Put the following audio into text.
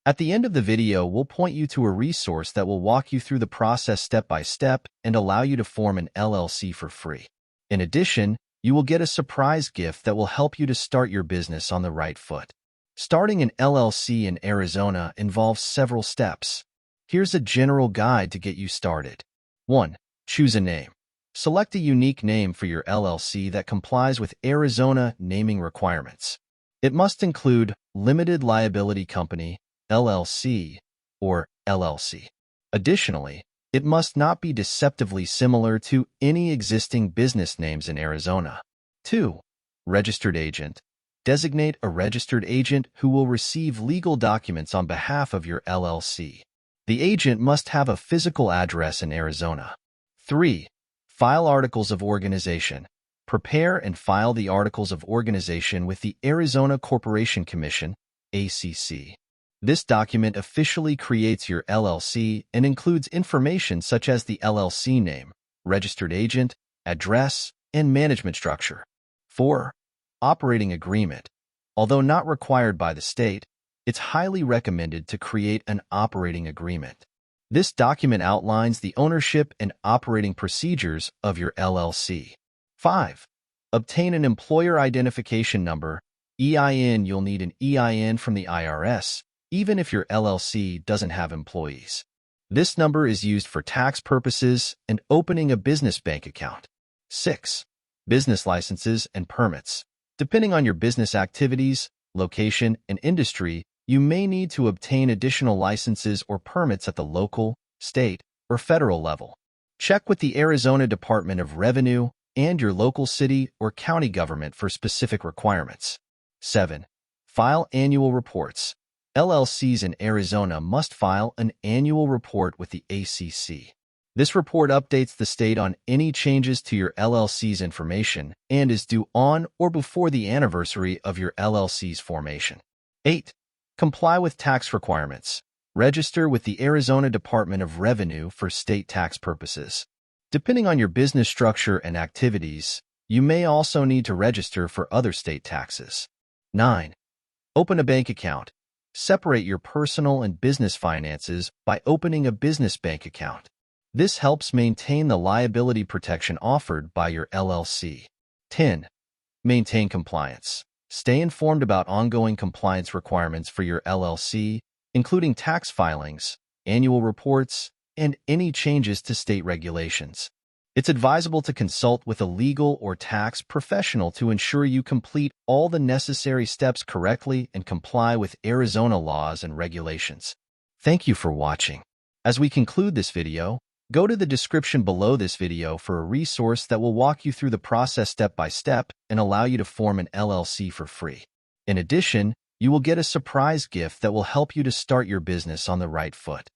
At the end of the video, we'll point you to a resource that will walk you through the process step by step and allow you to form an LLC for free. In addition, you will get a surprise gift that will help you to start your business on the right foot. Starting an LLC in Arizona involves several steps. Here's a general guide to get you started. 1. Choose a name. Select a unique name for your LLC that complies with Arizona naming requirements. It must include Limited Liability Company, LLC, or LLC. Additionally, it must not be deceptively similar to any existing business names in Arizona. 2. Registered agent. Designate a registered agent who will receive legal documents on behalf of your LLC. The agent must have a physical address in Arizona. 3. File articles of organization. Prepare and file the articles of organization with the Arizona Corporation Commission, ACC. This document officially creates your LLC and includes information such as the LLC name, registered agent, address, and management structure. 4. Operating agreement. Although not required by the state, it's highly recommended to create an operating agreement. This document outlines the ownership and operating procedures of your LLC. 5. Obtain an employer identification number, EIN. You'll need an EIN from the IRS, even if your LLC doesn't have employees. This number is used for tax purposes and opening a business bank account. 6. Business licenses and permits. Depending on your business activities, location, and industry, you may need to obtain additional licenses or permits at the local, state, or federal level. Check with the Arizona Department of Revenue and your local city or county government for specific requirements. 7. File annual reports. LLCs in Arizona must file an annual report with the ACC. This report updates the state on any changes to your LLC's information and is due on or before the anniversary of your LLC's formation. 8. Comply with tax requirements. Register with the Arizona Department of Revenue for state tax purposes. Depending on your business structure and activities, you may also need to register for other state taxes. 9. Open a bank account. Separate your personal and business finances by opening a business bank account. This helps maintain the liability protection offered by your LLC. 10. Maintain compliance. Stay informed about ongoing compliance requirements for your LLC, including tax filings, annual reports, and any changes to state regulations. It's advisable to consult with a legal or tax professional to ensure you complete all the necessary steps correctly and comply with Arizona laws and regulations. Thank you for watching. As we conclude this video, go to the description below this video for a resource that will walk you through the process step by step and allow you to form an LLC for free. In addition, you will get a surprise gift that will help you to start your business on the right foot.